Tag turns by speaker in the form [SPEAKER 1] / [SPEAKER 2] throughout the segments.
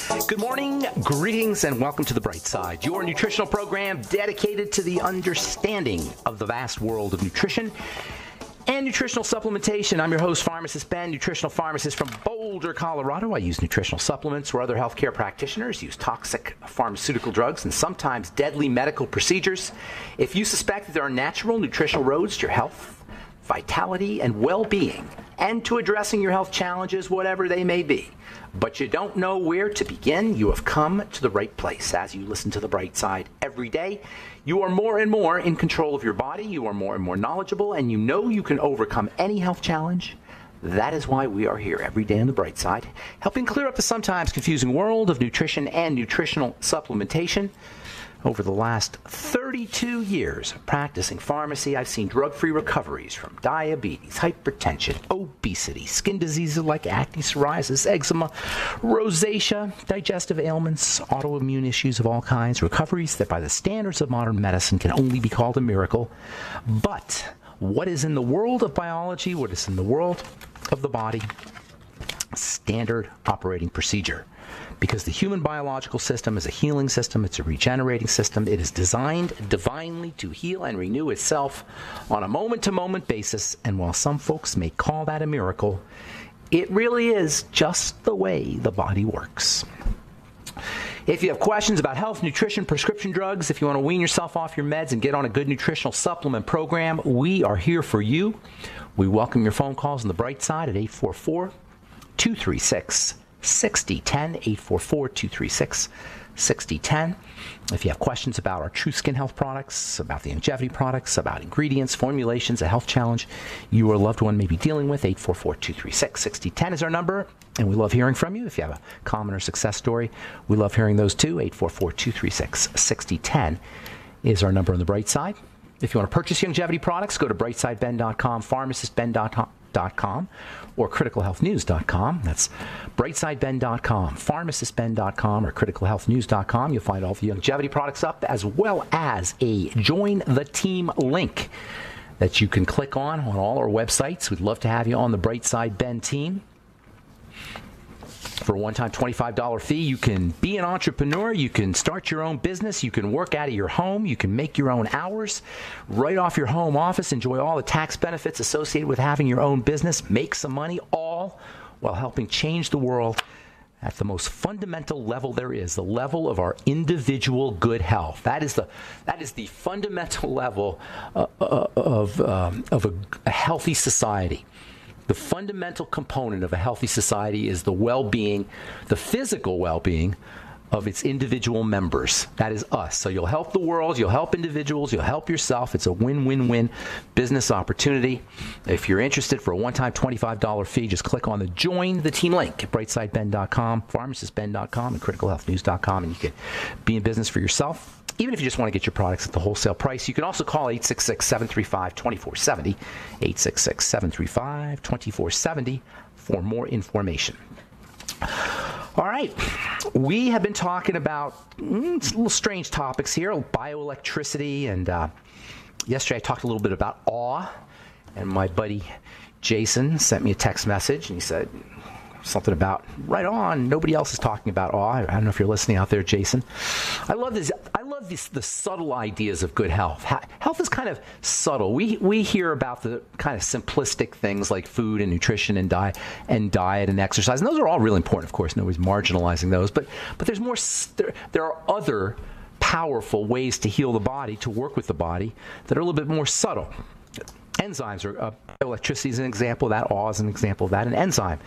[SPEAKER 1] Good morning, greetings, and welcome to The Bright Side, your nutritional program dedicated to the understanding of the vast world of nutrition and nutritional supplementation. I'm your host, Pharmacist Ben, nutritional pharmacist from Boulder, Colorado. I use nutritional supplements where other healthcare practitioners use toxic pharmaceutical drugs and sometimes deadly medical procedures. If you suspect that there are natural nutritional roads to your health, vitality, and well-being, and to addressing your health challenges, whatever they may be, but you don't know where to begin, you have come to the right place. As you listen to The Bright Side every day, you are more and more in control of your body, you are more and more knowledgeable, and you know you can overcome any health challenge. That is why we are here every day on The Bright Side, helping clear up the sometimes confusing world of nutrition and nutritional supplementation. Over the last 32 years of practicing pharmacy, I've seen drug-free recoveries from diabetes, hypertension, obesity, skin diseases like acne, psoriasis, eczema, rosacea, digestive ailments, autoimmune issues of all kinds, recoveries that by the standards of modern medicine can only be called a miracle. But what is in the world of biology, what is in the world of the body, standard operating procedure. Because the human biological system is a healing system, it's a regenerating system. It is designed divinely to heal and renew itself on a moment-to-moment basis. And while some folks may call that a miracle, it really is just the way the body works. If you have questions about health, nutrition, prescription drugs, if you want to wean yourself off your meds and get on a good nutritional supplement program, we are here for you. We welcome your phone calls on The Bright Side at 844-236-6010, 844-236-6010. If you have questions about our True Skin Health products, about the longevity products, about ingredients, formulations, a health challenge you or a loved one may be dealing with, 844-236-6010 is our number, and we love hearing from you. If you have a common or success story, we love hearing those too. 844-236-6010 is our number on The Bright Side. If you want to purchase longevity products, go to brightsideben.com, pharmacistben.com, or criticalhealthnews.com. That's brightsideben.com, pharmacistben.com, or criticalhealthnews.com. You'll find all the longevity products up, as well as a Join the Team link that you can click on all our websites. We'd love to have you on the Bright Side Ben team. For a one-time $25 fee, you can be an entrepreneur, you can start your own business, you can work out of your home, you can make your own hours right off your home office, enjoy all the tax benefits associated with having your own business, make some money, all while helping change the world at the most fundamental level there is, the level of our individual good health. That is the fundamental level of a healthy society. The fundamental component of a healthy society is the well-being, the physical well-being of its individual members. That is us. So you'll help the world, you'll help individuals, you'll help yourself. It's a win-win-win business opportunity. If you're interested for a one-time $25 fee, just click on the Join the Team link at brightsideben.com, pharmacistben.com, and criticalhealthnews.com, and you can be in business for yourself. Even if you just want to get your products at the wholesale price, you can also call 866-735-2470, 866-735-2470 for more information. All right, we have been talking about little strange topics here, bioelectricity, and yesterday I talked a little bit about awe, and my buddy Jason sent me a text message, and he said something about, right on, nobody else is talking about awe. I don't know if you're listening out there, Jason. I love the subtle ideas of good health. Health is kind of subtle. We hear about the kind of simplistic things like food and nutrition and diet and exercise, and those are all really important. Of course, nobody's marginalizing those, but there's more. There are other powerful ways to heal the body, to work with the body, that are a little bit more subtle. Enzymes are electricity is an example of that. Awe is an example of that. And enzyme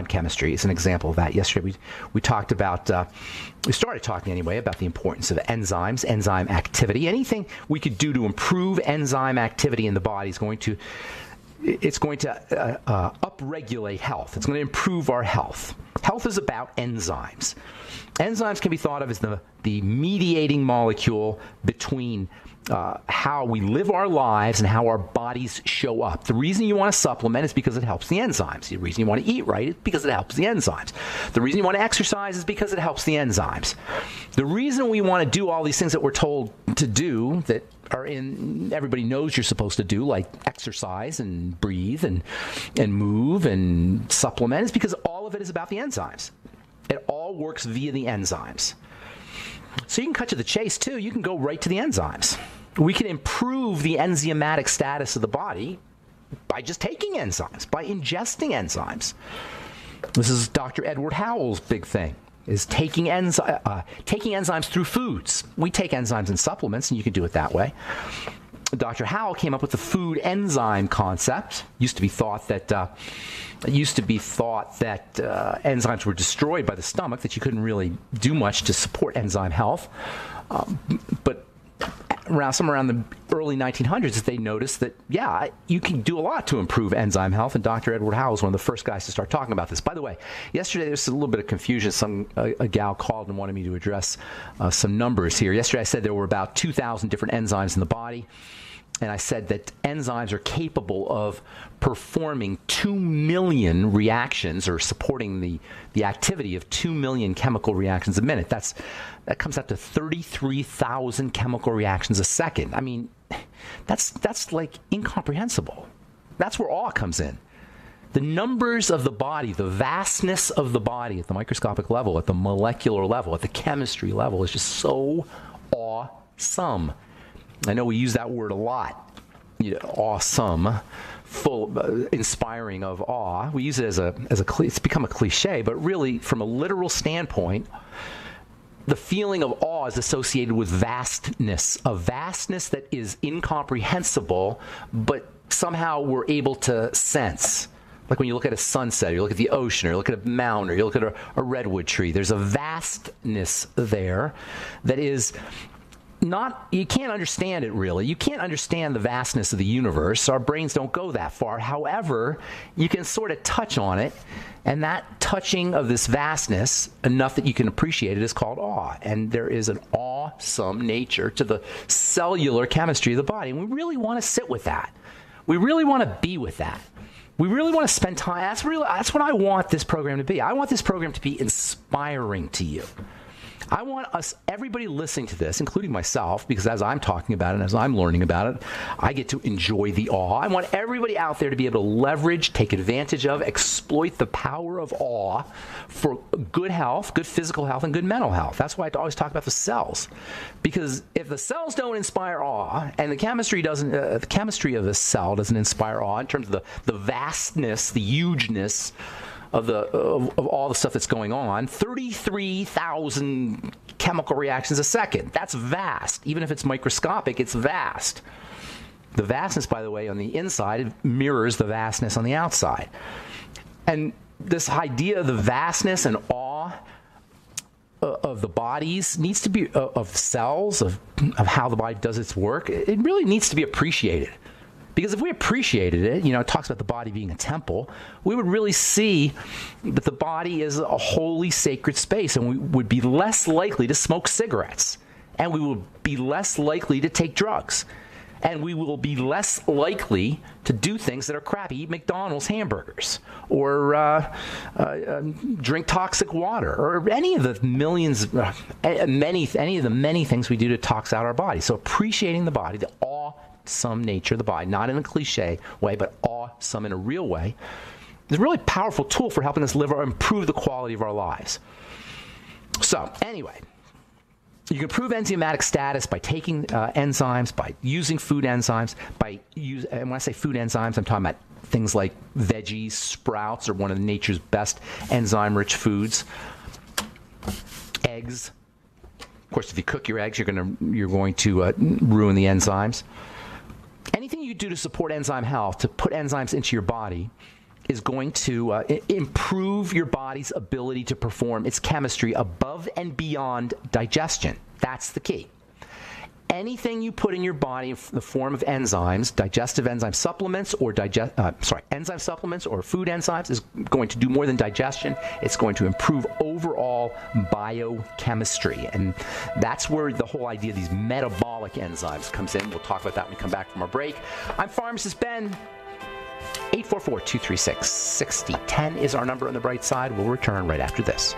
[SPEAKER 1] chemistry is an example of that. Yesterday we talked about, we started talking anyway about the importance of enzymes, enzyme activity. Anything we could do to improve enzyme activity in the body is going to upregulate health. It's going to improve our health. Health is about enzymes. Enzymes can be thought of as the mediating molecule between how we live our lives and how our bodies show up. The reason you want to supplement is because it helps the enzymes. The reason you want to eat right is because it helps the enzymes. The reason you want to exercise is because it helps the enzymes. The reason we want to do all these things that we're told to do, that are in everybody knows you're supposed to do, like exercise and breathe and move and supplement, is because all of it is about the enzymes. It all works via the enzymes. So you can cut to the chase, too. You can go right to the enzymes. We can improve the enzymatic status of the body by just taking enzymes, by ingesting enzymes. This is Dr. Edward Howell's big thing, is taking enzymes through foods. We take enzymes in supplements, and you can do it that way. Dr. Howell came up with the food enzyme concept. It used to be thought that enzymes were destroyed by the stomach, that you couldn't really do much to support enzyme health. But around the early 1900s, they noticed that, yeah, you can do a lot to improve enzyme health, and Dr. Edward Howell was one of the first guys to start talking about this. By the way, yesterday there's a little bit of confusion. A gal called and wanted me to address some numbers here. Yesterday I said there were about 2,000 different enzymes in the body, and I said that enzymes are capable of performing 2 million reactions, or supporting the activity of 2 million chemical reactions a minute. That comes out to 33,000 chemical reactions a second. I mean, that's like incomprehensible. That's where awe comes in. The numbers of the body, the vastness of the body at the microscopic level, at the molecular level, at the chemistry level is just so awesome. I know we use that word a lot, awesome, inspiring of awe. We use it as it's become a cliche, but really, from a literal standpoint, the feeling of awe is associated with vastness, a vastness that is incomprehensible, but somehow we're able to sense. Like when you look at a sunset, or you look at the ocean, or you look at a mountain, or you look at a redwood tree. There's a vastness there that is you can't understand it really. You can't understand the vastness of the universe. Our brains don't go that far. However, you can sort of touch on it, and that touching of this vastness, enough that you can appreciate it, is called awe. And there is an awesome nature to the cellular chemistry of the body. And we really want to sit with that. We really want to be with that. We really want to spend time. That's what I want this program to be. I want this program to be inspiring to you. I want everybody listening to this, including myself, because as I'm talking about it, and as I'm learning about it, I get to enjoy the awe. I want everybody out there to be able to leverage, take advantage of, exploit the power of awe for good health, good physical health, and good mental health. That's why I always talk about the cells. Because if the cells don't inspire awe, and the chemistry of the cell doesn't inspire awe in terms of the vastness, the hugeness of all the stuff that's going on, 33,000 chemical reactions a second. That's vast. Even if it's microscopic, it's vast. The vastness, by the way, on the inside mirrors the vastness on the outside. And this idea of the vastness and awe of the bodies needs to be, of cells, of how the body does its work, it really needs to be appreciated. Because if we appreciated it, it talks about the body being a temple, we would really see that the body is a holy, sacred space, and we would be less likely to smoke cigarettes, and we would be less likely to take drugs, and we will be less likely to do things that are crappy, eat McDonald's hamburgers, or drink toxic water, or any of the many things we do to tox out our body. So appreciating the body, the awesome nature of the body, not in a cliche way, but awesome in a real way, is a really powerful tool for helping us live or improve the quality of our lives. So anyway, you can improve enzymatic status by taking enzymes, by using food enzymes, and when I say food enzymes, I'm talking about things like veggies, sprouts are one of nature's best enzyme-rich foods. Eggs. Of course, if you cook your eggs, you're going to ruin the enzymes. Anything you do to support enzyme health, to put enzymes into your body, is going to improve your body's ability to perform its chemistry above and beyond digestion. That's the key. Anything you put in your body in the form of enzymes, digestive enzyme supplements, or enzyme supplements or food enzymes, is going to do more than digestion. It's going to improve overall biochemistry. And that's where the whole idea of these metabolic enzymes comes in. We'll talk about that when we come back from our break. I'm Pharmacist Ben. 844-236-6010 is our number on the bright side. We'll return right after this.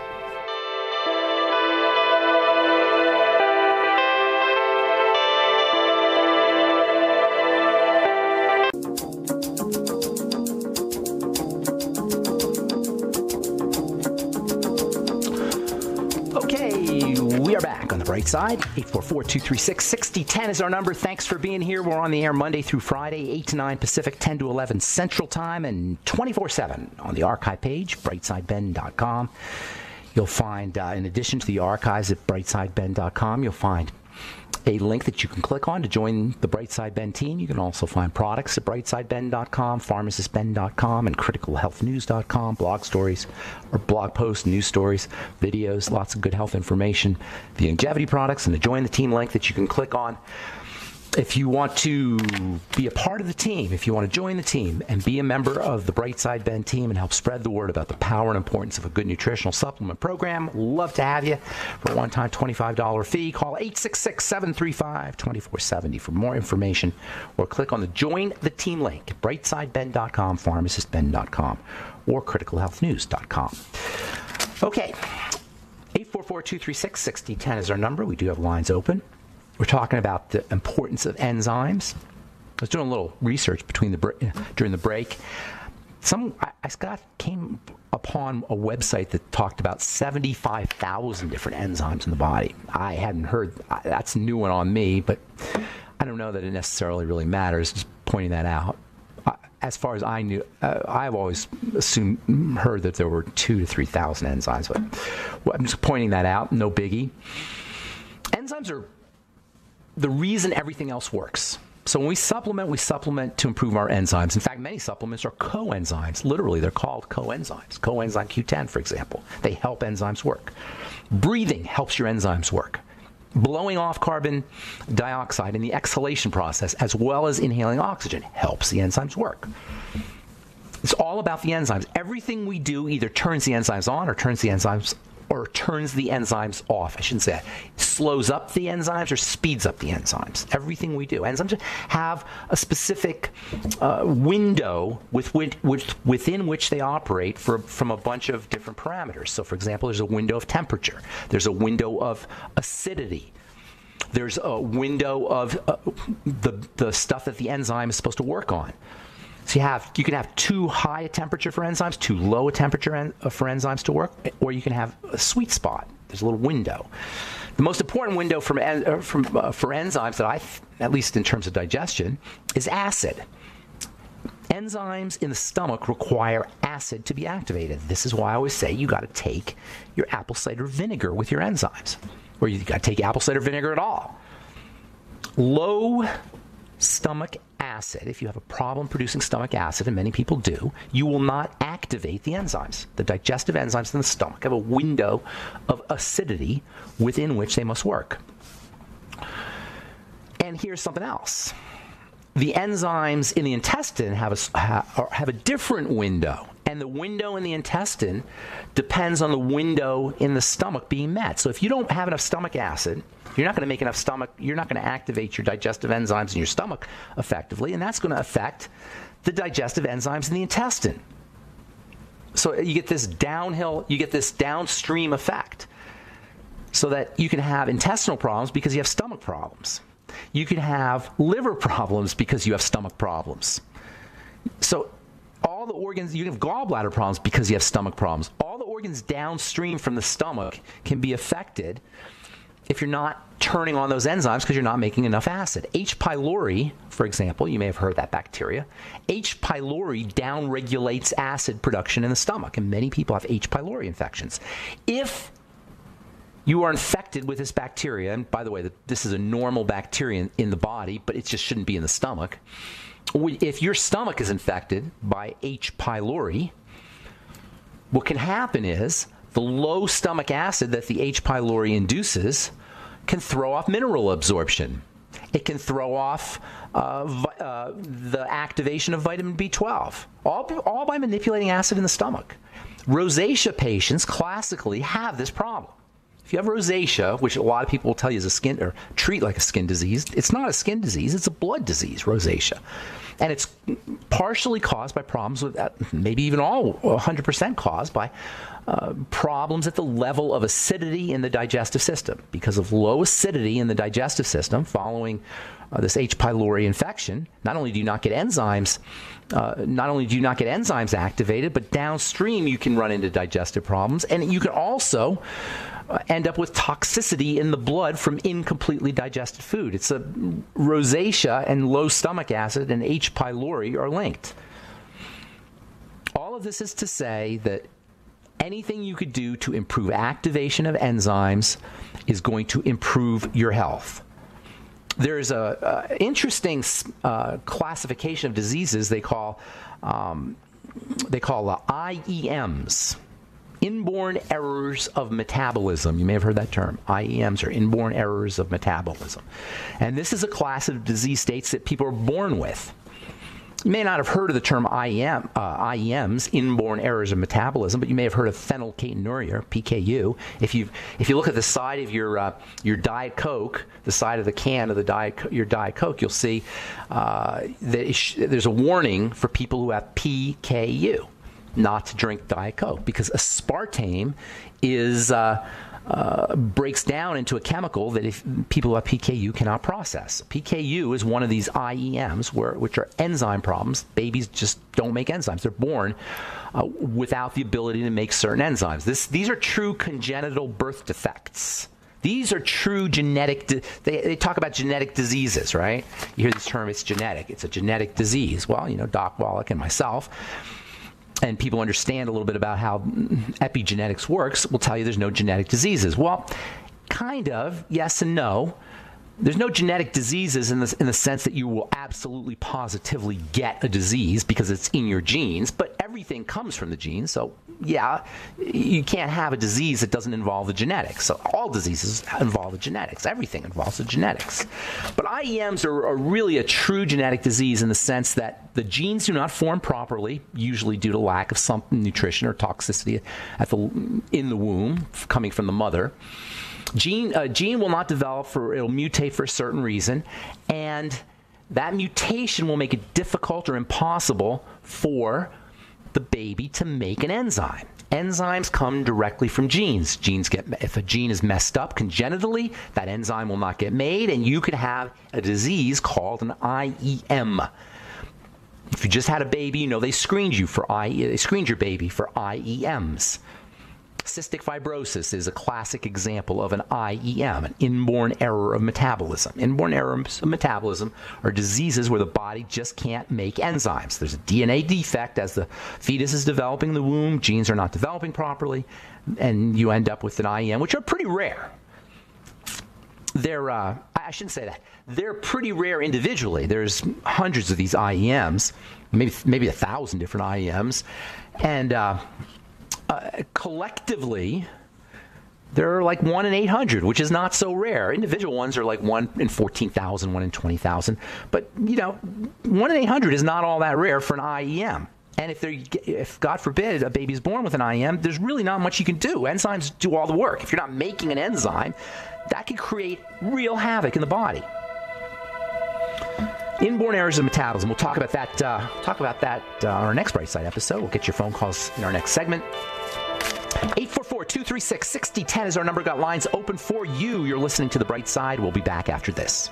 [SPEAKER 1] We are back on the bright side. 844-236-6010 is our number. Thanks for being here. We're on the air Monday through Friday, 8 to 9 Pacific, 10 to 11 Central Time, and 24/7 on the archive page, brightsideben.com. You'll find, in addition to the archives at brightsideben.com, you'll find a link that you can click on to join the Brightside Ben team. You can also find products at brightsideben.com, pharmacistben.com, and criticalhealthnews.com, blog stories or blog posts, news stories, videos, lots of good health information, the longevity products, and the join the team link that you can click on. If you want to be a part of the team, if you want to join the team and be a member of the Brightside Ben team and help spread the word about the power and importance of a good nutritional supplement program, love to have you. For a one-time $25 fee, call 866-735-2470 for more information, or click on the Join the Team link at brightsideben.com, pharmacistben.com, or criticalhealthnews.com. Okay, 844-236-6010 is our number. We do have lines open. We're talking about the importance of enzymes. I was doing a little research during the break. I came upon a website that talked about 75,000 different enzymes in the body. I hadn't heard, that's a new one on me, but I don't know that it necessarily really matters, just pointing that out. As far as I knew, I've always heard that there were 2,000 to 3,000 enzymes, but I'm just pointing that out, no biggie. Enzymes are the reason everything else works. So when we supplement to improve our enzymes. In fact, many supplements are coenzymes. Literally, they're called coenzymes. Coenzyme Q10, for example. They help enzymes work. Breathing helps your enzymes work. Blowing off carbon dioxide in the exhalation process, as well as inhaling oxygen, helps the enzymes work. It's all about the enzymes. Everything we do either turns the enzymes on or turns the enzymes off. I shouldn't say that. Slows up the enzymes or speeds up the enzymes. Everything we do. Enzymes have a specific window within which they operate from a bunch of different parameters. So, for example, there's a window of temperature. There's a window of acidity. There's a window of the stuff that the enzyme is supposed to work on. So you can have too high a temperature for enzymes, too low a temperature for enzymes to work, or you can have a sweet spot. There's a little window. The most important window for enzymes that at least in terms of digestion, is acid. Enzymes in the stomach require acid to be activated. This is why I always say you got to take your apple cider vinegar with your enzymes, or you got to take apple cider vinegar at all. Low stomach acid, if you have a problem producing stomach acid, and many people do, you will not activate the enzymes. The digestive enzymes in the stomach have a window of acidity within which they must work. And here's something else. The enzymes in the intestine have a different window, and the window in the intestine depends on the window in the stomach being met. So if you don't have enough stomach acid, you're not going to make enough you're not going to activate your digestive enzymes in your stomach effectively, and that's going to affect the digestive enzymes in the intestine. So you get this downstream effect, so that you can have intestinal problems because you have stomach problems. You can have liver problems because you have stomach problems. So all the organs, you can have gallbladder problems because you have stomach problems. All the organs downstream from the stomach can be affected if you're not turning on those enzymes because you're not making enough acid. H. pylori, for example, you may have heard that bacteria. H. pylori downregulates acid production in the stomach, and many people have H. pylori infections. If you are infected with this bacteria, and by the way, this is a normal bacteria in the body, but it just shouldn't be in the stomach. If your stomach is infected by H. pylori, what can happen is the low stomach acid that the H. pylori induces can throw off mineral absorption. It can throw off the activation of vitamin B12, all by manipulating acid in the stomach. Rosacea patients classically have this problem. If you have rosacea, which a lot of people will tell you is treat like a skin disease, it's not a skin disease, it's a blood disease, rosacea. And it's partially caused by problems with that, maybe even 100% caused by problems at the level of acidity in the digestive system. Because of low acidity in the digestive system following this H. pylori infection, not only do you not get enzymes activated, but downstream you can run into digestive problems, and you can also end up with toxicity in the blood from incompletely digested food. It's a rosacea and low stomach acid and H. pylori are linked. All of this is to say that anything you could do to improve activation of enzymes is going to improve your health. There's a interesting classification of diseases they call IEMs, inborn errors of metabolism. You may have heard that term. IEMs are inborn errors of metabolism. And this is a class of disease states that people are born with. You may not have heard of the term IEMs, inborn errors of metabolism, but you may have heard of phenylketonuria, PKU. If you look at the side of your Diet Coke, the side of the can of your Diet Coke, you'll see that there's a warning for people who have PKU not to drink Diet Coke, because aspartame breaks down into a chemical that if people who have PKU cannot process. PKU is one of these IEMs, which are enzyme problems. Babies just don't make enzymes. They're born without the ability to make certain enzymes. These are true congenital birth defects. These are true genetic, they talk about genetic diseases, right? You hear this term, it's genetic. It's a genetic disease. Well, Doc Wallach and myself, and people understand a little bit about how epigenetics works, will tell you there's no genetic diseases. Well, kind of, yes and no. There's no genetic diseases in the sense that you will absolutely positively get a disease because it's in your genes, but everything comes from the genes. So, yeah, you can't have a disease that doesn't involve the genetics. So all diseases involve the genetics. Everything involves the genetics. But IEMs are really a true genetic disease in the sense that the genes do not form properly, usually due to lack of some nutrition or toxicity in the womb coming from the mother. Gene will not develop, it'll mutate for a certain reason, and that mutation will make it difficult or impossible for the baby to make an enzyme. Enzymes come directly from genes. If a gene is messed up congenitally, that enzyme will not get made, and you could have a disease called an IEM. If you just had a baby, they screened your baby for IEMs. Cystic fibrosis is a classic example of an IEM, an inborn error of metabolism. Inborn errors of metabolism are diseases where the body just can't make enzymes. There's a DNA defect as the fetus is developing in the womb, genes are not developing properly, and you end up with an IEM, which are pretty rare. I shouldn't say that. They're pretty rare individually. There's hundreds of these IEMs, maybe 1,000 different IEMs, and collectively, they're like 1 in 800, which is not so rare. Individual ones are like 1 in 14,000, 1 in 20,000. But, 1 in 800 is not all that rare for an IEM. And if God forbid, a baby's born with an IEM, there's really not much you can do. Enzymes do all the work. If you're not making an enzyme, that can create real havoc in the body. Inborn errors of metabolism. We'll talk about that. On our next Bright Side episode. We'll get your phone calls in our next segment. 844-236-6010 is our number. Got lines open for you. You're listening to The Bright Side. We'll be back after this.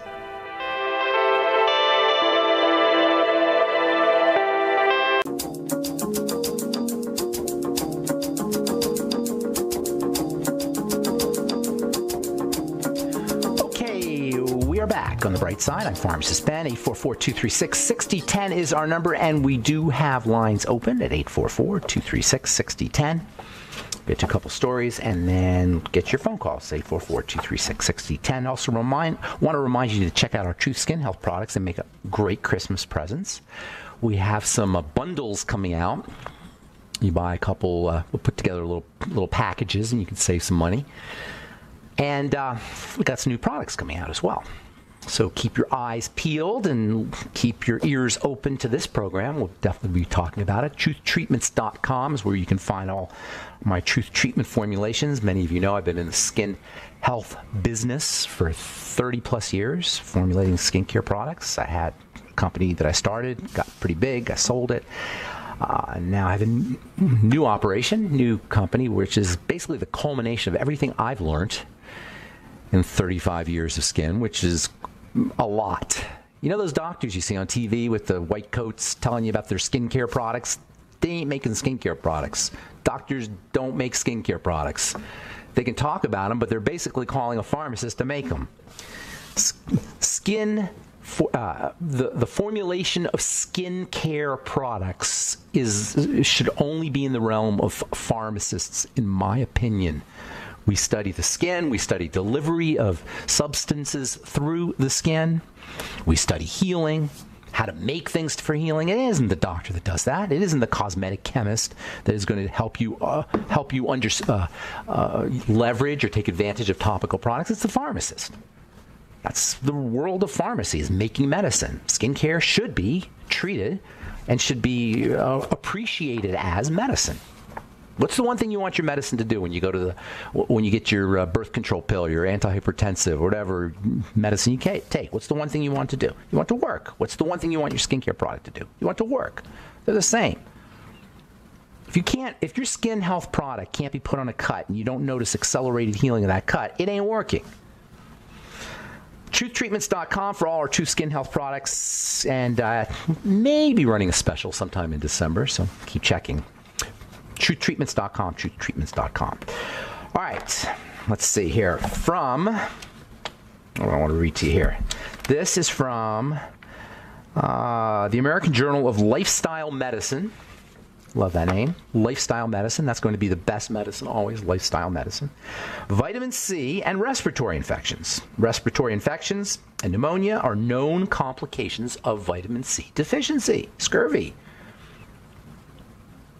[SPEAKER 1] Back on The Bright Side. I'm Pharmacist Ben. 844-236-6010 is our number, and we do have lines open at 844-236-6010. Get to a couple stories and then get your phone calls. 844-236-6010. Also want to remind you to check out our Truth Skin Health products and make a great Christmas presents. We have some bundles coming out. You buy a couple, we'll put together little packages, and you can save some money. And we got some new products coming out as well. So keep your eyes peeled and keep your ears open to this program. We'll definitely be talking about it. TruthTreatments.com is where you can find all my Truth Treatment formulations. Many of you know I've been in the skin health business for 30 plus years, formulating skincare products. I had a company that I started, got pretty big, I sold it. Now I have a new operation, new company, which is basically the culmination of everything I've learned in 35 years of skin, which is a lot. Those doctors you see on TV with the white coats telling you about their skincare products? They ain't making skincare products. Doctors don't make skincare products. They can talk about them, but they're basically calling a pharmacist to make them. The formulation of skin care products should only be in the realm of pharmacists, in my opinion. We study the skin. We study delivery of substances through the skin. We study healing, how to make things for healing. It isn't the doctor that does that. It isn't the cosmetic chemist that is going to help you leverage or take advantage of topical products. It's the pharmacist. That's the world of pharmacy, is making medicine. Skincare should be treated and should be appreciated as medicine. What's the one thing you want your medicine to do when you get your birth control pill, your antihypertensive, whatever medicine you take? What's the one thing you want to do? You want to work. What's the one thing you want your skincare product to do? You want to work. They're the same. If your skin health product can't be put on a cut and you don't notice accelerated healing of that cut, it ain't working. TruthTreatments.com for all our Truth Skin Health products, and maybe running a special sometime in December, so keep checking. TruthTreatments.com, TruthTreatments.com. All right, let's see here. I want to read to you here. This is from the American Journal of Lifestyle Medicine. Love that name. Lifestyle medicine. That's going to be the best medicine always, lifestyle medicine. Vitamin C and respiratory infections. Respiratory infections and pneumonia are known complications of vitamin C deficiency, scurvy.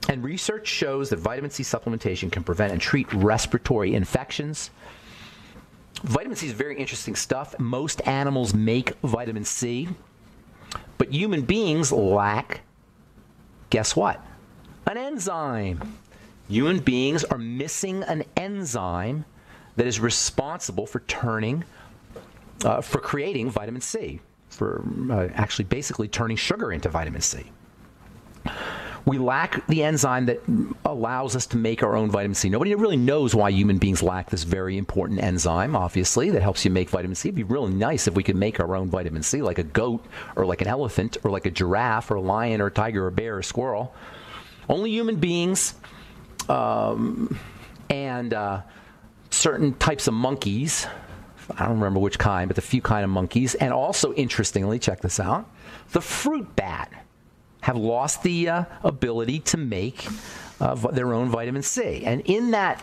[SPEAKER 1] And research shows that vitamin C supplementation can prevent and treat respiratory infections. Vitamin C is very interesting stuff. Most animals make vitamin C, but human beings lack, guess what? An enzyme. Human beings are missing an enzyme that is responsible for creating vitamin C, for actually basically turning sugar into vitamin C. We lack the enzyme that allows us to make our own vitamin C. Nobody really knows why human beings lack this very important enzyme, obviously, that helps you make vitamin C. It'd be really nice if we could make our own vitamin C, like a goat or like an elephant or like a giraffe or a lion or a tiger or a bear or a squirrel. Only human beings and certain types of monkeys, I don't remember which kind, but the few kind of monkeys, and also, interestingly, check this out, the fruit bat have lost the ability to make their own vitamin C. And in that,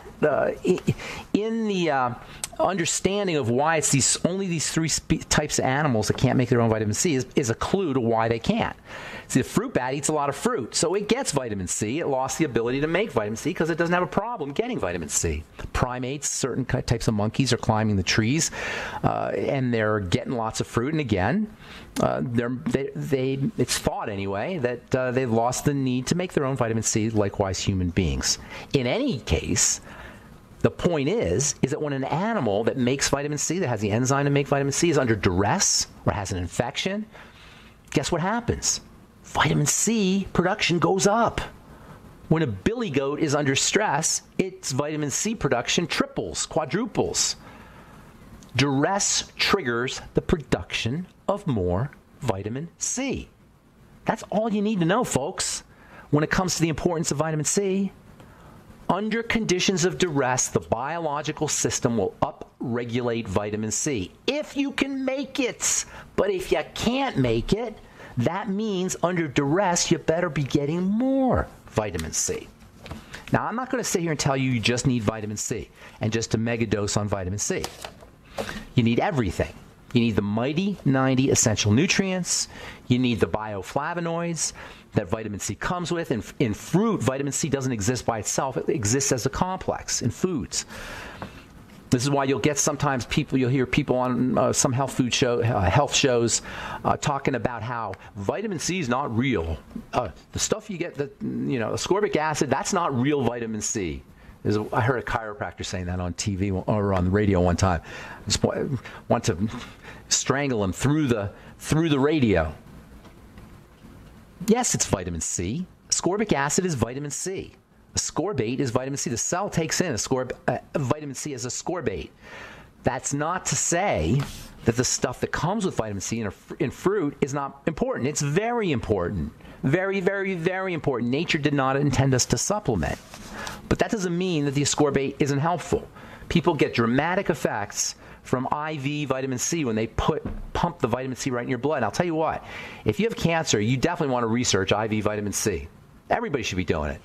[SPEAKER 1] in the understanding of why it's only these three types of animals that can't make their own vitamin C is a clue to why they can't. See, the fruit bat eats a lot of fruit, so it gets vitamin C. It lost the ability to make vitamin C because it doesn't have a problem getting vitamin C. Primates, certain types of monkeys, are climbing the trees, and they're getting lots of fruit. And again, it's thought anyway that they've lost the need to make their own vitamin C. Likewise, human beings. In any case, the point is that when an animal that makes vitamin C, that has the enzyme to make vitamin C, is under duress or has an infection, guess what happens? Vitamin C production goes up. When a billy goat is under stress, its vitamin C production triples, quadruples. Duress triggers the production of more vitamin C. That's all you need to know, folks, when it comes to the importance of vitamin C. Under conditions of duress, the biological system will upregulate vitamin C if you can make it. But if you can't make it, that means under duress, you better be getting more vitamin C. Now, I'm not going to sit here and tell you just need vitamin C and just a mega dose on vitamin C. You need everything. You need the mighty 90 essential nutrients. You need the bioflavonoids that vitamin C comes with. In fruit, vitamin C doesn't exist by itself. It exists as a complex in foods. This is why you'll hear people on some health shows talking about how vitamin C is not real. The stuff you get, ascorbic acid, that's not real vitamin C. I heard a chiropractor saying that on TV or on the radio one time. I just want to strangle him through the radio. Yes, it's vitamin C. Ascorbic acid is vitamin C. Ascorbate is vitamin C. The cell takes in vitamin C as ascorbate. That's not to say that the stuff that comes with vitamin C in fruit is not important. It's very important. Very, very, very important. Nature did not intend us to supplement. But that doesn't mean that the ascorbate isn't helpful. People get dramatic effects from IV vitamin C when they pump the vitamin C right in your blood. And I'll tell you what, if you have cancer, you definitely want to research IV vitamin C. Everybody should be doing it.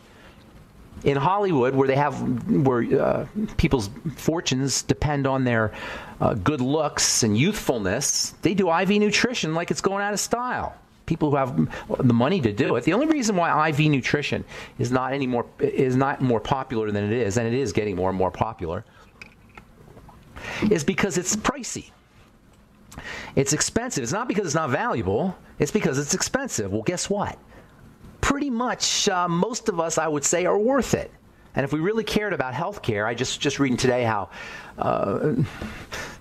[SPEAKER 1] In Hollywood, where people's fortunes depend on their good looks and youthfulness, they do IV nutrition like it's going out of style. People who have the money to do it. The only reason why IV nutrition is not more popular than it is, and it is getting more and more popular, is because it's pricey. It's expensive. It's not because it's not valuable. It's because it's expensive. Well, guess what? Pretty much most of us, I would say, are worth it. And if we really cared about health care, I just reading today how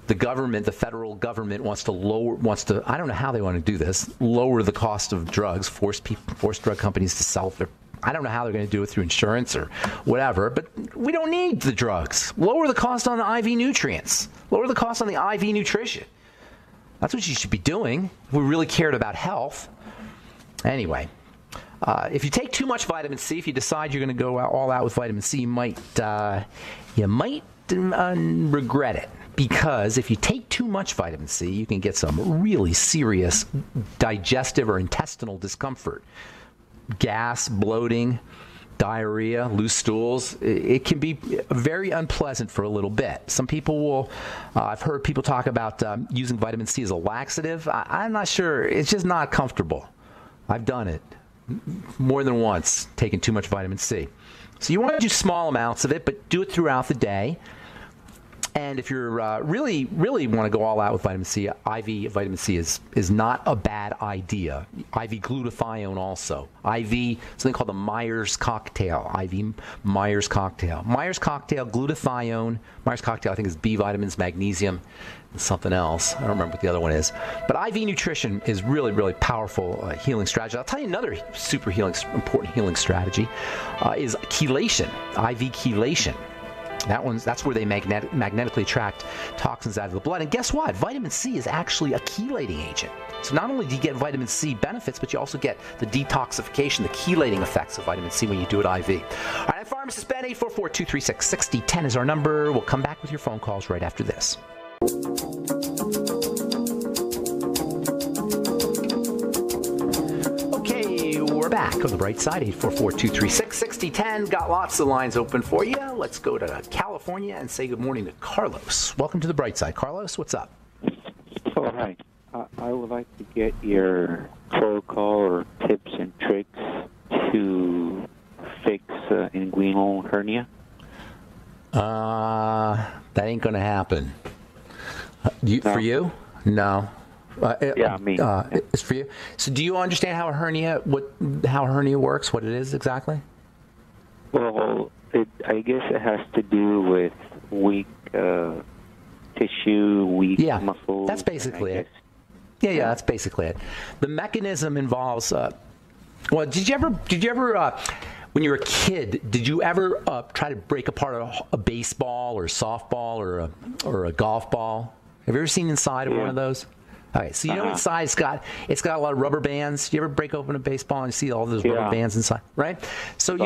[SPEAKER 1] the government, the federal government, wants to, I don't know how they want to do this, lower the cost of drugs, force drug companies to sell their, I don't know how they're going to do it through insurance or whatever, but we don't need the drugs. Lower the cost on the IV nutrients. Lower the cost on the IV nutrition. That's what you should be doing if we really cared about health. Anyway, if you take too much vitamin C, if you decide you're going to go all out with vitamin C, you might regret it. Because if you take too much vitamin C, you can get some really serious digestive or intestinal discomfort. Gas, bloating, diarrhea, loose stools. It can be very unpleasant for a little bit. Some people will, I've heard people talk about using vitamin C as a laxative. I'm not sure. It's just not comfortable. I've done it more than once, taking too much vitamin C. So you want to do small amounts of it, but do it throughout the day. And if you're really want to go all out with vitamin C, IV vitamin C is not a bad idea. IV glutathione also. IV, something called the Myers cocktail. IV Myers cocktail. Myers cocktail, glutathione. Myers cocktail, I think, is B vitamins, magnesium, and something else. I don't remember what the other one is. But IV nutrition is really, really powerful healing strategy. I'll tell you another super important healing strategy is chelation, IV chelation. That's where they magnetically attract toxins out of the blood. And guess what? Vitamin C is actually a chelating agent. So not only do you get vitamin C benefits, but you also get the detoxification, the chelating effects of vitamin C when you do it IV. All right, I'm Pharmacist Ben. 844-236-6010 is our number. We'll come back with your phone calls right after this. We're back on the bright side, 844-236-6010. Got lots of lines open for you. Let's go to California and say good morning to Carlos. Welcome to the bright side. Carlos, what's up?
[SPEAKER 2] Oh, hi. I would like to get your protocol or tips and tricks to fix inguinal hernia.
[SPEAKER 1] That ain't going to happen. No. For you? No.
[SPEAKER 2] Me.
[SPEAKER 1] It's for you. So, do you understand how a hernia works? What it is exactly?
[SPEAKER 2] Well, I guess it has to do with weak tissue, weak muscles.
[SPEAKER 1] That's basically it. Yeah, that's basically it. The mechanism involves. Well, did you ever when you were a kid, did you ever try to break apart a baseball or a softball or a golf ball? Have you ever seen inside of one of those? Okay, so you know inside it's got a lot of rubber bands. You ever break open a baseball and you see all those rubber bands inside, right? So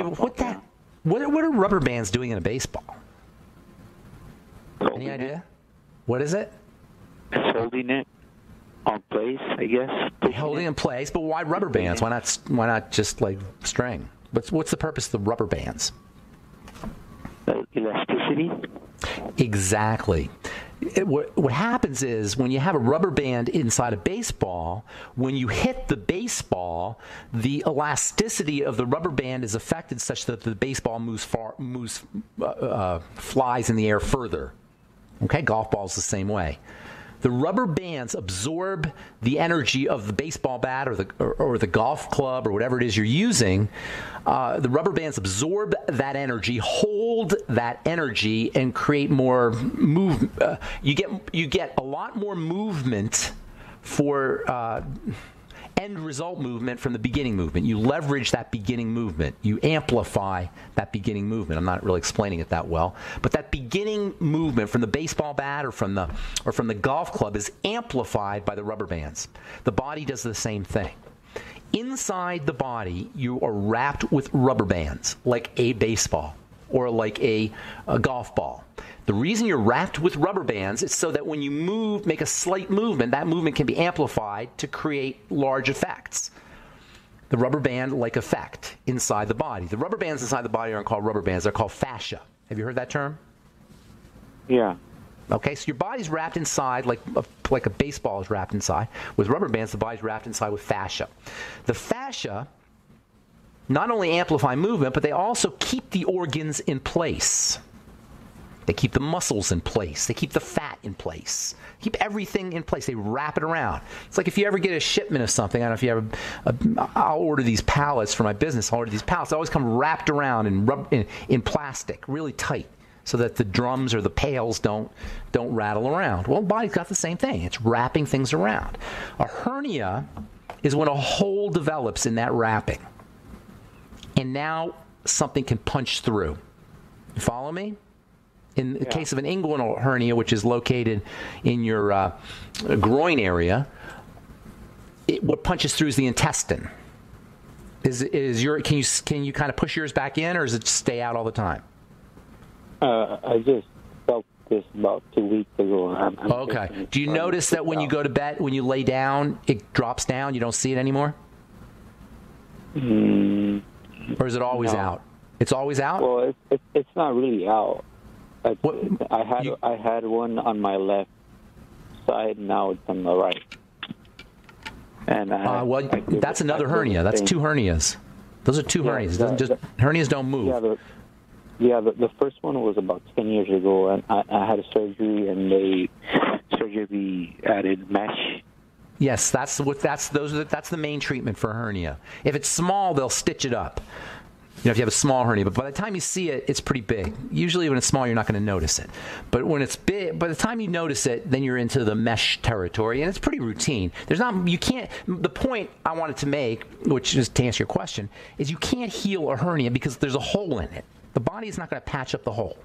[SPEAKER 1] what are rubber bands doing in a baseball? Any idea? What is it?
[SPEAKER 2] It's holding it on place, I guess.
[SPEAKER 1] Holding it in place, but why rubber bands? Why not just like string? What's the purpose of the rubber bands?
[SPEAKER 2] Elasticity.
[SPEAKER 1] Exactly. What happens is when you have a rubber band inside a baseball, when you hit the baseball, the elasticity of the rubber band is affected such that the baseball flies in the air further. Okay, golf balls the same way. The rubber bands absorb the energy of the baseball bat or the golf club or whatever it is you're using. The rubber bands absorb that energy, hold that energy, and create more movement. You get a lot more movement for end result movement from the beginning movement. You leverage that beginning movement. You amplify that beginning movement. I'm not really explaining it that well, but that beginning movement from the baseball bat or from the golf club is amplified by the rubber bands. The body does the same thing. Inside the body, you are wrapped with rubber bands like a baseball. or like a golf ball. The reason you're wrapped with rubber bands is so that when you move, make a slight movement, that movement can be amplified to create large effects. The rubber band-like effect inside the body. The rubber bands inside the body aren't called rubber bands. They're called fascia. Have you heard that term?
[SPEAKER 2] Yeah.
[SPEAKER 1] Okay, so your body's wrapped inside like a baseball is wrapped inside. With rubber bands, the body's wrapped inside with fascia. The fascia not only amplify movement, but they also keep the organs in place. They keep the muscles in place. They keep the fat in place. Keep everything in place. They wrap it around. It's like if you ever get a shipment of something. I don't know if you ever. I'll order these pallets for my business. I'll order these pallets. They always come wrapped around in plastic, really tight, so that the drums or the pails don't rattle around. Well, the body's got the same thing. It's wrapping things around. A hernia is when a hole develops in that wrapping, and now something can punch through. You follow me? In the case of an inguinal hernia, which is located in your groin area, what punches through is the intestine. Can you kind of push yours back in, or does it stay out all the time?
[SPEAKER 2] I just felt this about 2 weeks ago.
[SPEAKER 1] Okay. Do you notice that when you go to bed, when you lay down, it drops down? You don't see it anymore? Or is it always out? It's always out?
[SPEAKER 2] Well, it's not really out. I had one on my left side. Now it's on the right. And
[SPEAKER 1] that's another hernia. That's two hernias. Those are two hernias. Hernias don't move.
[SPEAKER 2] The first one was about 10 years ago, and I had a surgery, and surgery added mesh.
[SPEAKER 1] Yes, that's the main treatment for a hernia. If it's small, they'll stitch it up. If you have a small hernia, but by the time you see it, it's pretty big. Usually when it's small, you're not going to notice it. But when it's big, by the time you notice it, then you're into the mesh territory, and it's pretty routine. The point I wanted to make, which is to answer your question, is you can't heal a hernia because there's a hole in it. The body is not going to patch up the hole.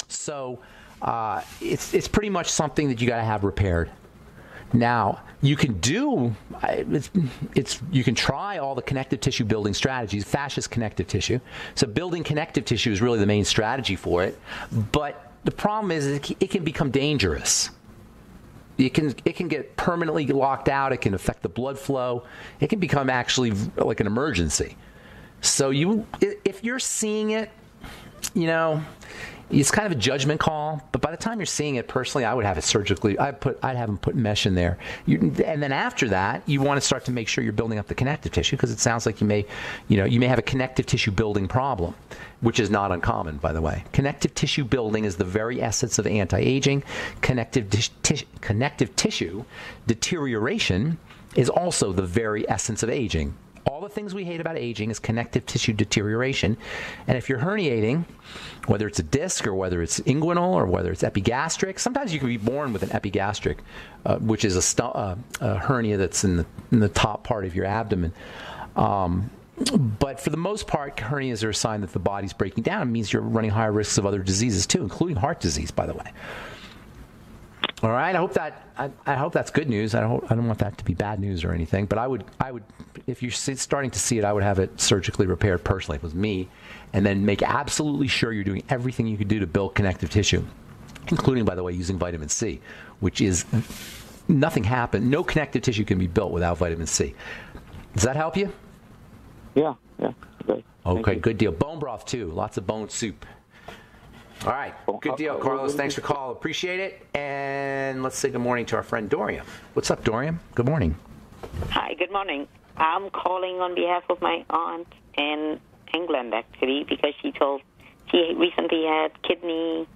[SPEAKER 1] So it's pretty much something that you got to have repaired. Now, you can you can try all the connective tissue building strategies. Fascia is connective tissue. So building connective tissue is really the main strategy for it. But the problem is it can become dangerous. It can get permanently locked out. It can affect the blood flow. It can become actually like an emergency. So if you're seeing it, it's kind of a judgment call, but by the time you're seeing it, personally, I would have it surgically. I'd have them put mesh in there, and then after that, you want to start to make sure you're building up the connective tissue, because it sounds like you may have a connective tissue building problem, which is not uncommon, by the way. Connective tissue building is the very essence of anti-aging. Connective tissue deterioration is also the very essence of aging. All the things we hate about aging is connective tissue deterioration. And if you're herniating, whether it's a disc or whether it's inguinal or whether it's epigastric, sometimes you can be born with an epigastric, which is a hernia that's in the top part of your abdomen. But for the most part, hernias are a sign that the body's breaking down. It means you're running higher risks of other diseases too, including heart disease, by the way. All right. I hope that's good news. I don't want that to be bad news or anything. But I would, if you're starting to see it, I would have it surgically repaired personally. If it was me, and then make absolutely sure you're doing everything you could do to build connective tissue, including, by the way, using vitamin C, which is nothing happened. No connective tissue can be built without vitamin C. Does that help you?
[SPEAKER 2] Yeah. Great.
[SPEAKER 1] Okay. Good deal. Bone broth too. Lots of bone soup. All right. Good deal, Carlos. Thanks for calling. Appreciate it. And let's say good morning to our friend Dorian. What's up, Dorian? Good morning.
[SPEAKER 3] Hi, good morning. I'm calling on behalf of my aunt in England, actually, because she recently had kidney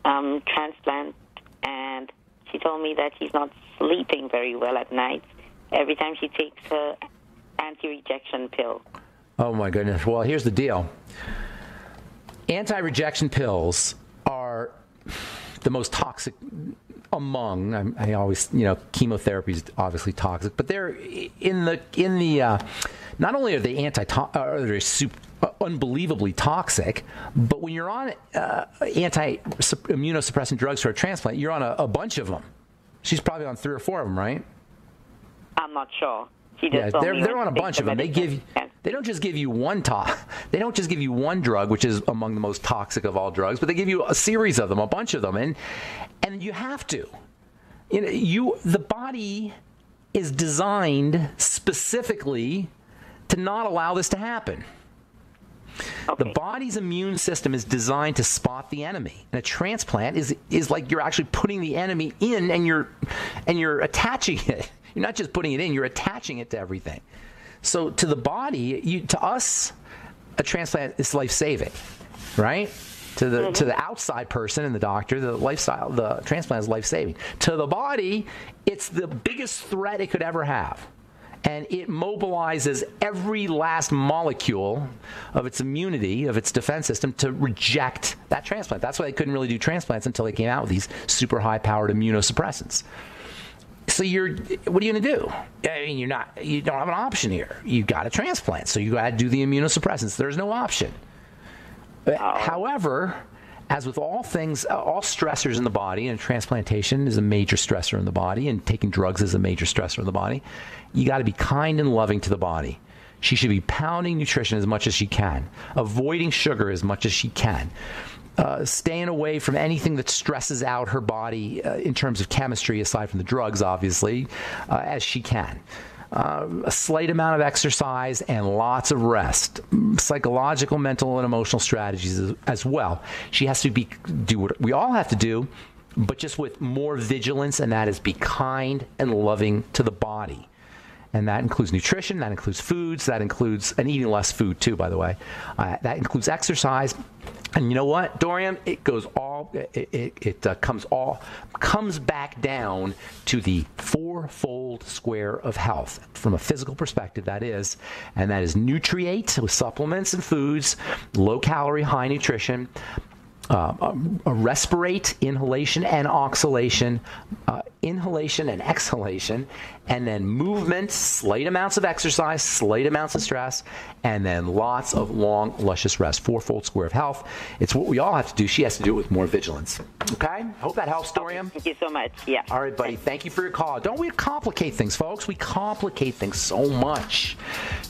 [SPEAKER 3] transplant, and she told me that she's not sleeping very well at night every time she takes her anti-rejection pill.
[SPEAKER 1] Oh, my goodness. Well, here's the deal. Anti-rejection pills are the most toxic among. I always, chemotherapy is obviously toxic, but they're in the. Not only are they unbelievably toxic, but when you're on anti-immunosuppressant drugs for a transplant, you're on a bunch of them. She's probably on 3 or 4 of them, right?
[SPEAKER 3] I'm not sure.
[SPEAKER 1] They're on a bunch of them. They don't just give you they don't just give you one drug, which is among the most toxic of all drugs, but they give you a series of them, a bunch of them, and you have to. The body is designed specifically to not allow this to happen. Okay. The body's immune system is designed to spot the enemy, and a transplant is like you're actually putting the enemy in, and you're attaching it. You're not just putting it in; you're attaching it to everything. So to the body, to us, a transplant is life-saving, right? To the outside person and the doctor, the transplant is life-saving. To the body, it's the biggest threat it could ever have. And it mobilizes every last molecule of its immunity, of its defense system, to reject that transplant. That's why they couldn't really do transplants until they came out with these super high-powered immunosuppressants. So what are you going to do? I mean, you don't have an option here. You got a transplant, so you got to do the immunosuppressants. There's no option. However, as with all things, all stressors in the body, and transplantation is a major stressor in the body, and taking drugs is a major stressor in the body, you got to be kind and loving to the body. She should be pounding nutrition as much as she can, avoiding sugar as much as she can, staying away from anything that stresses out her body in terms of chemistry, aside from the drugs, obviously, as she can. A slight amount of exercise and lots of rest, psychological, mental, and emotional strategies as well. She has to do what we all have to do, but just with more vigilance, and that is be kind and loving to the body. And that includes nutrition, that includes foods, that includes, and eating less food too, by the way. That includes exercise. And you know what, Dorian? It comes back down to the fourfold square of health from a physical perspective, that is. And that is nutriate with supplements and foods, low calorie, high nutrition, respirate, inhalation and oxalation, inhalation and exhalation, and then movement, slight amounts of exercise, slight amounts of stress, and then lots of long, luscious rest. Fourfold square of health. It's what we all have to do. She has to do it with more vigilance. Okay? Hope that helps, Dorian.
[SPEAKER 3] Thank you so much. Yeah.
[SPEAKER 1] All right, buddy. Thank you for your call. Don't we complicate things, folks? We complicate things so much.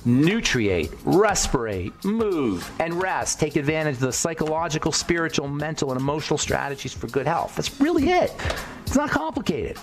[SPEAKER 1] Nutriate, respirate, move, and rest. Take advantage of the psychological, spiritual, mental, and emotional strategies for good health. That's really it. It's not complicated.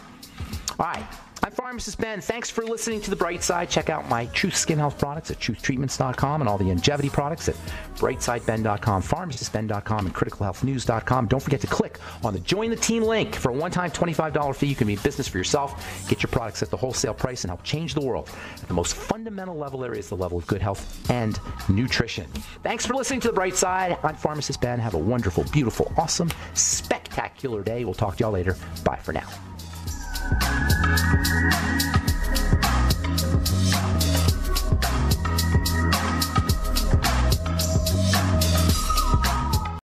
[SPEAKER 1] All right. I'm Pharmacist Ben. Thanks for listening to The Bright Side. Check out my Truth Skin Health products at truthtreatments.com and all the longevity products at brightsideben.com, pharmacistben.com, and criticalhealthnews.com. Don't forget to click on the Join the Team link. For a one-time $25 fee, you can be in business for yourself, get your products at the wholesale price, and help change the world. At the most fundamental level there is the level of good health and nutrition. Thanks for listening to The Bright Side. I'm Pharmacist Ben. Have a wonderful, beautiful, awesome, spectacular day. We'll talk to y'all later. Bye for now.